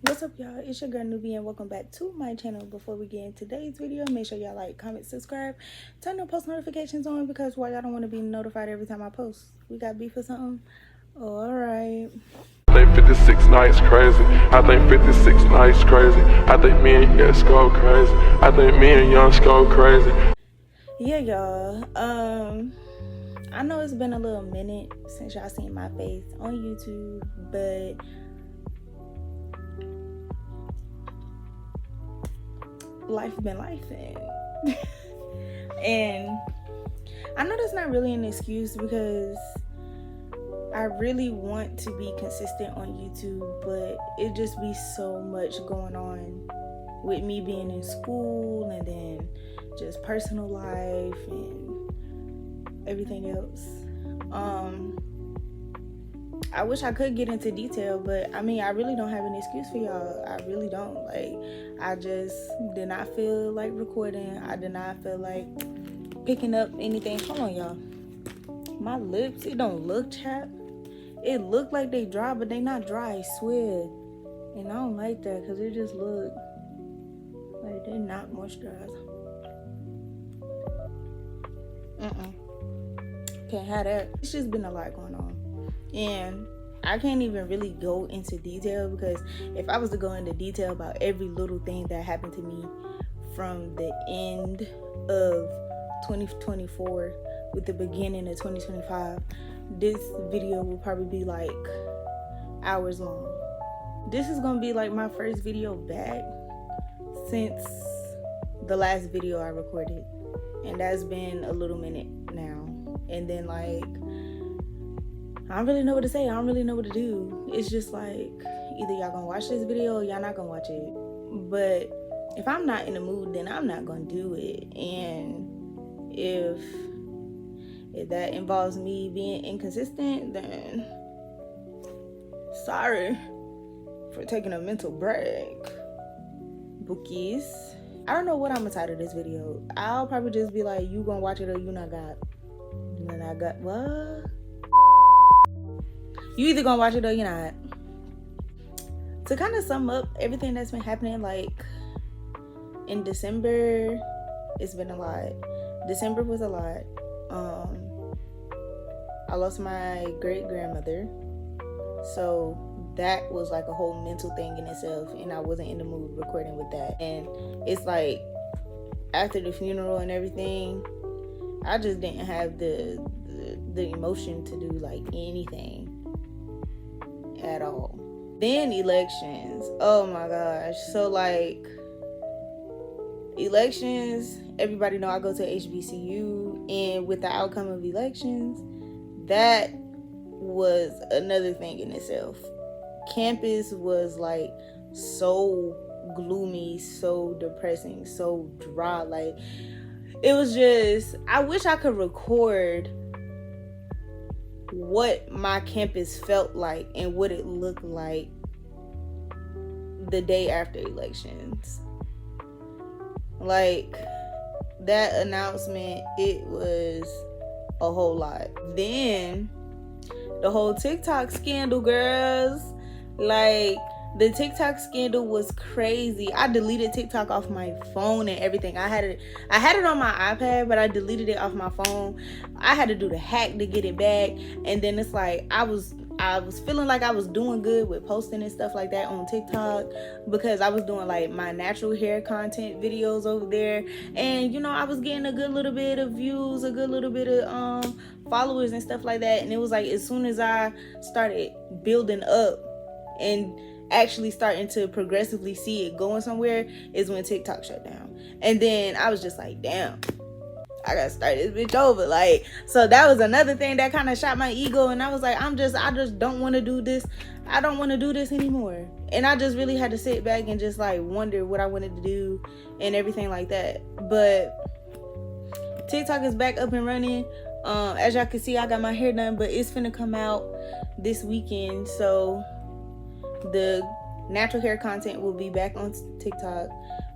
What's up, y'all? It's your girl Nubie and welcome back to my channel. Before we get into today's video, make sure y'all like, comment, subscribe, turn the post notifications on, because why y'all don't want to be notified every time I post? We got beef or something? Alright. I think 56 nights crazy. I think 56 nights crazy. I think me and Young go crazy. I think me and Young go crazy. Yeah, y'all. I know it's been a little minute since y'all seen my face on YouTube, but life been life and I know that's not really an excuse, because I really want to be consistent on YouTube, but it just be so much going on with me being in school and then just personal life and everything else. I wish I could get into detail, but I mean, I really don't have an excuse for y'all. I really don't. Like, I just did not feel like recording. I did not feel like picking up anything. Hold on, y'all. My lips, it don't look chapped. It look like they dry, but they not dry, I swear. And I don't like that, because it just look like they not moisturized. Can't have that. It's just been a lot going on. And I can't even really go into detail, because if I was to go into detail about every little thing that happened to me from the end of 2024 with the beginning of 2025, this video will probably be like hours long. This is gonna be like my first video back since the last video I recorded, and that's been a little minute now. And then, like, I don't really know what to say. I don't really know what to do. It's just like, either y'all gonna watch this video or y'all not gonna watch it. But if I'm not in the mood, then I'm not gonna do it. And if that involves me being inconsistent, then sorry for taking a mental break, bookies. I don't know what I'm gonna title this video. I'll probably just be like, you gonna watch it or you not got. You not got what? You either gonna watch it or you're not. To kind of sum up everything that's been happening, like in December, it's been a lot. December was a lot. I lost my great grandmother, so that was like a whole mental thing in itself, and I wasn't in the mood recording with that. And it's like, after the funeral and everything, I just didn't have the emotion to do like anything at all. Then elections, oh my gosh. So like, elections, everybody know I go to HBCU, and with the outcome of elections, that was another thing in itself. Campus was like so gloomy, so depressing, so dry. Like, it was just, I wish I could record what my campus felt like and what it looked like the day after elections. Like, that announcement, it was a whole lot. Then the whole TikTok scandal, girls. Like, the TikTok scandal was crazy. I deleted TikTok off my phone and everything. I had it on my iPad, but I deleted it off my phone. I had to do the hack to get it back. And then it's like, I was feeling like I was doing good with posting and stuff like that on TikTok, because I was doing like my natural hair content videos over there, and you know, I was getting a good little bit of views, a good little bit of followers and stuff like that. And it was like, as soon as I started building up and actually starting to progressively see it going somewhere, is when TikTok shut down. And then I was just like, damn, I gotta start this bitch over. Like, so that was another thing that kind of shot my ego, and I was like, I just don't want to do this. I don't want to do this anymore. And I just really had to sit back and just like wonder what I wanted to do and everything like that. But TikTok is back up and running. As y'all can see, I got my hair done, but it's finna come out this weekend, so the natural hair content will be back on TikTok.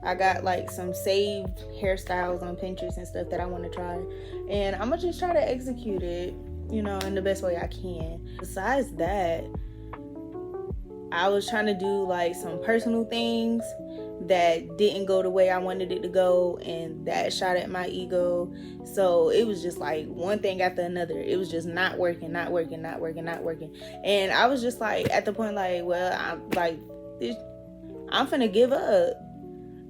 I got like some saved hairstyles on Pinterest and stuff that I want to try, and I'm gonna just try to execute it, you know, in the best way I can. Besides that, I was trying to do like some personal things that didn't go the way I wanted it to go, and that shot at my ego. So it was just like one thing after another. It was just not working. And I was just like at the point like, well, I'm finna give up.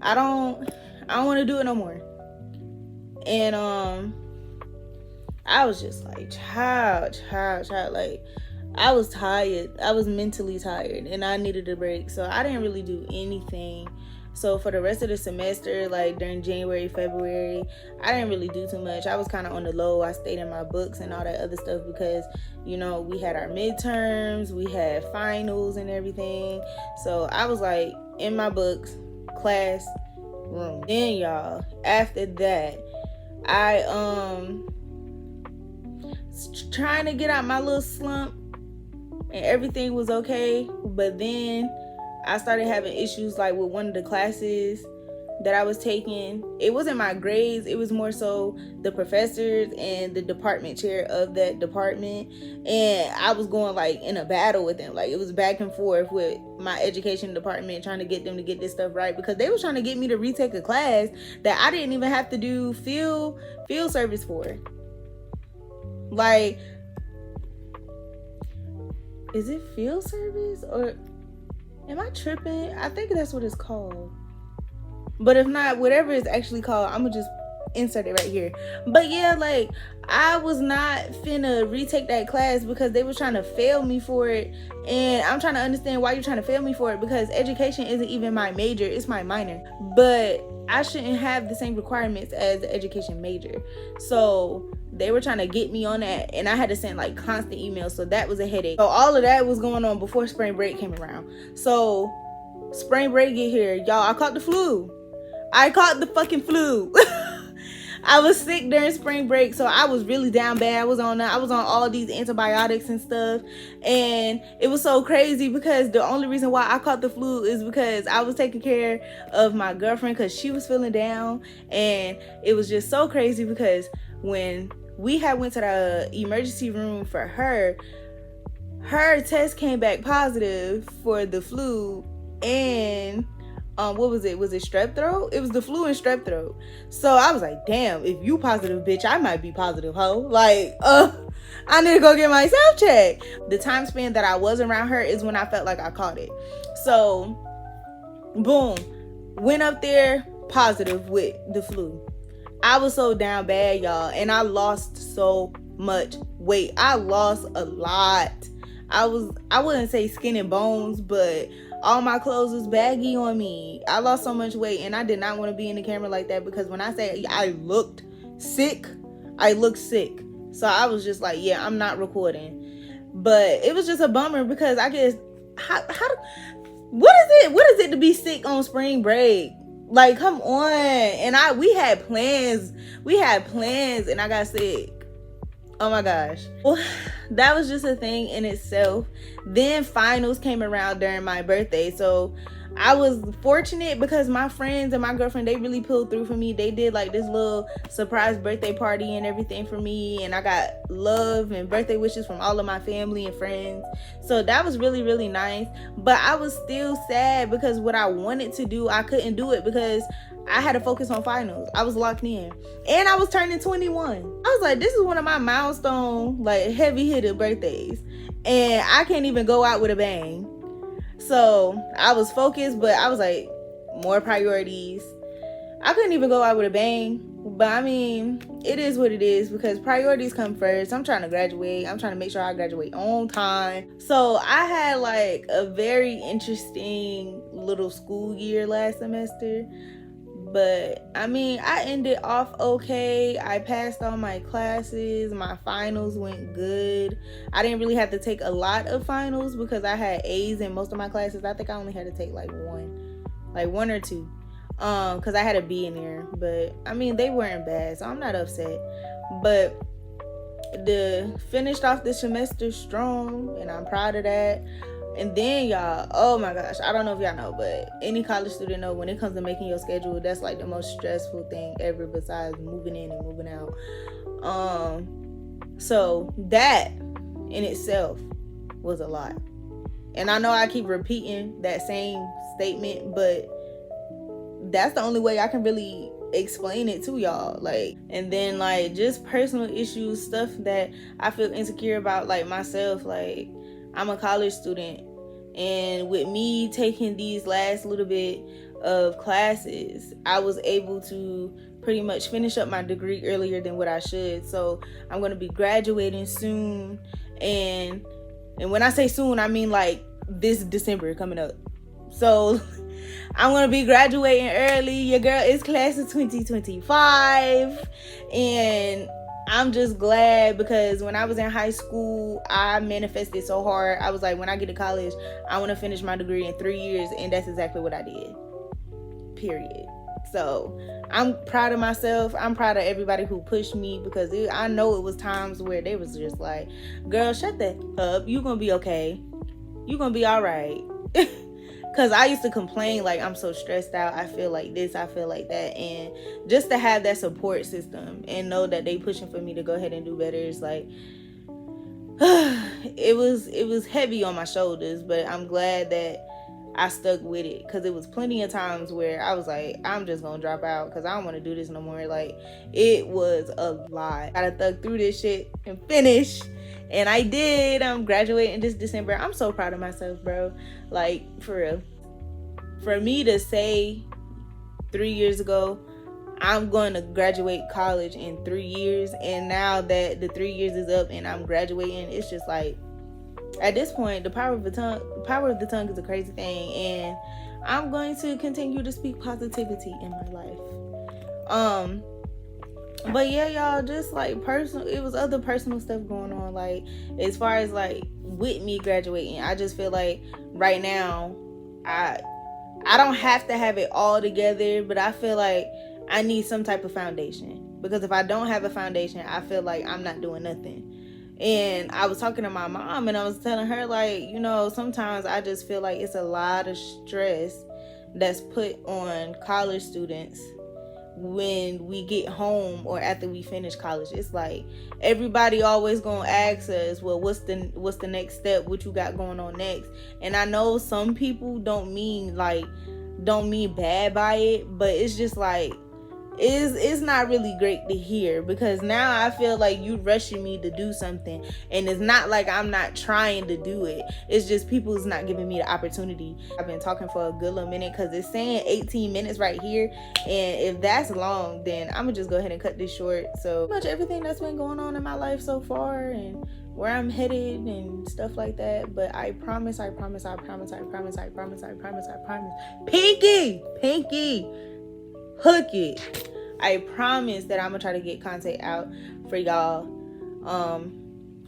I don't want to do it no more. And I was just like, child, like, I was tired. I was mentally tired, and I needed a break. So I didn't really do anything. So for the rest of the semester, like during January, February, I didn't really do too much. I was kind of on the low. I stayed in my books and all that other stuff because, you know, we had our midterms, we had finals and everything. So I was like in my books, class, room. Then y'all, after that, I trying to get out my little slump, and everything was okay. But then I started having issues like with one of the classes that I was taking. It wasn't my grades, it was more so the professors and the department chair of that department. And I was going like in a battle with them. Like it was back and forth with my education department trying to get them to get this stuff right, because they were trying to get me to retake a class that I didn't even have to do field service for. Like, is it field service or am I tripping? I think that's what it's called. But if not, whatever it's actually called, I'm gonna just insert it right here. But yeah, like, I was not finna retake that class because they were trying to fail me for it. And I'm trying to understand why you're trying to fail me for it, because education isn't even my major, it's my minor. But I shouldn't have the same requirements as the education major. So they were trying to get me on that, and I had to send like constant emails, so that was a headache. So all of that was going on before spring break came around. So spring break get here, y'all, I caught the flu. I caught the fucking flu. I was sick during spring break, so I was really down bad. I was on all these antibiotics and stuff, and it was so crazy because the only reason why I caught the flu is because I was taking care of my girlfriend because she was feeling down. And it was just so crazy because when we had went to the emergency room for her test came back positive for the flu and what was it? Was it strep throat? It was the flu and strep throat. So I was like, damn, if you positive, bitch, I might be positive, ho. Like, I need to go get myself checked. The time span that I was around her is when I felt like I caught it. So, boom, went up there positive with the flu. I was so down bad, y'all, and I lost so much weight. I lost a lot. I wouldn't say skin and bones, but all my clothes was baggy on me. I lost so much weight, and I did not want to be in the camera like that, because when I say I looked sick, I looked sick. So I was just like, yeah, I'm not recording. But it was just a bummer because I guess what is it to be sick on spring break? Like, come on. And we had plans and I got sick. Oh my gosh. Well, that was just a thing in itself. Then finals came around during my birthday. So I was fortunate because my friends and my girlfriend, they really pulled through for me. They did like this little surprise birthday party and everything for me. And I got love and birthday wishes from all of my family and friends. So that was really, really nice. But I was still sad because what I wanted to do, I couldn't do it because I had to focus on finals. I was locked in. And I was turning 21. I was like, this is one of my milestone, like, heavy hitter birthdays. And I can't even go out with a bang. So I was focused, but I was like, more priorities. I couldn't even go out with a bang. But I mean, it is what it is because priorities come first. I'm trying to graduate. I'm trying to make sure I graduate on time. So I had like a very interesting little school year last semester. But I mean, I ended off okay. I passed all my classes. My finals went good. I didn't really have to take a lot of finals because I had A's in most of my classes. I think I only had to take like one or two. Because I had a B in there. But I mean, they weren't bad, so I'm not upset. But finished off the semester strong, and I'm proud of that. And then, y'all, oh my gosh, I don't know if y'all know, but any college student know when it comes to making your schedule, that's like the most stressful thing ever besides moving in and moving out. So that in itself was a lot. And I know I keep repeating that same statement, but that's the only way I can really explain it to y'all. Like, and then like just personal issues, stuff that I feel insecure about, like myself. Like, I'm a college student, and with me taking these last little bit of classes, I was able to pretty much finish up my degree earlier than what I should. So I'm going to be graduating soon, and when I say soon, I mean like this December coming up. So I'm going to be graduating early. Your girl is class of 2025, and I'm just glad, because when I was in high school, I manifested so hard. I was like, when I get to college, I want to finish my degree in 3 years, and that's exactly what I did. Period. So I'm proud of myself. I'm proud of everybody who pushed me, because I know it was times where they was just like, girl, shut that up. You gonna be okay. You gonna be all right. Because I used to complain like, I'm so stressed out. I feel like this. I feel like that. And just to have that support system and know that they pushing for me to go ahead and do better is like, it was heavy on my shoulders. But I'm glad that I stuck with it, because it was plenty of times where I was like, I'm just gonna drop out because I don't want to do this no more. Like, it was a lot. I gotta thug through this shit and finish, and I did. I'm graduating this December. I'm so proud of myself, bro. Like, for real. For me to say 3 years ago, I'm going to graduate college in 3 years, and now that the 3 years is up and I'm graduating, it's just like, at this point, the power of the tongue is a crazy thing, and I'm going to continue to speak positivity in my life. But yeah, y'all, just like it was other personal stuff going on. Like, as far as like with me graduating, I just feel like right now, I don't have to have it all together, but I feel like I need some type of foundation, because if I don't have a foundation, I feel like I'm not doing nothing. And I was talking to my mom, and I was telling her, like, you know, sometimes I just feel like it's a lot of stress that's put on college students when we get home or after we finish college. It's like everybody always gonna ask us, well, what's the next step? What you got going on next? And I know some people don't mean bad by it, but it's just like, it's not really great to hear, because now I feel like you rushing me to do something, and it's not like I'm not trying to do it. It's just people's not giving me the opportunity. I've been talking for a good little minute, because it's saying 18 minutes right here, and if that's long, then I'm gonna just go ahead and cut this short. So much everything that's been going on in my life so far, and where I'm headed and stuff like that. But I promise, Pinky, hook it. I promise that I'm gonna try to get content out for y'all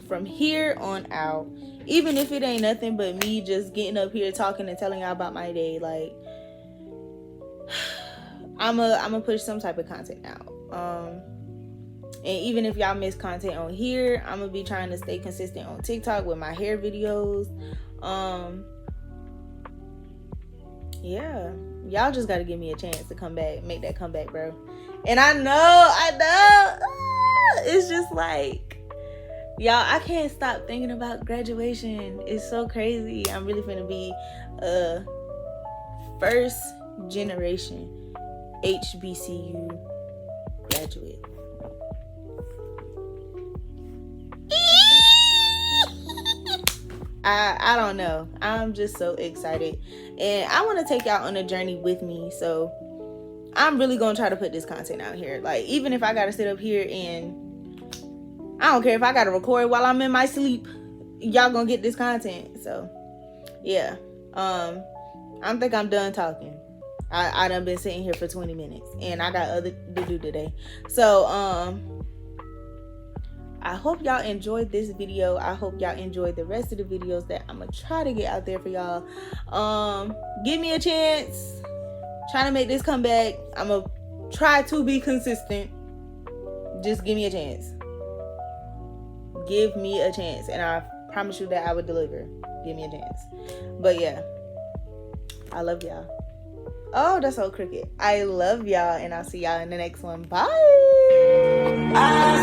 from here on out, even if it ain't nothing but me just getting up here talking and telling y'all about my day. Like, I'm gonna push some type of content out, and even if y'all miss content on here, I'm gonna be trying to stay consistent on TikTok with my hair videos. Yeah, y'all just gotta give me a chance to come back, make that comeback, bro. And I know, it's just like, y'all, I can't stop thinking about graduation. It's so crazy. I'm really finna be a first generation HBCU graduate. I don't know. I'm just so excited, and I want to take y'all on a journey with me. So I'm really gonna try to put this content out here. Like, even if I gotta sit up here and I don't care if I gotta record while I'm in my sleep, y'all gonna get this content. So yeah, I think I'm done talking. I done been sitting here for 20 minutes, and I got other to do today. So I hope y'all enjoyed this video. I hope y'all enjoyed the rest of the videos that I'm gonna try to get out there for y'all. Give me a chance. Trying to make this comeback. I'm gonna try to be consistent. Just give me a chance. Give me a chance, and I promise you that I would deliver. Give me a chance. But yeah, I love y'all. Oh, that's so cricket. I love y'all, and I'll see y'all in the next one. Bye. I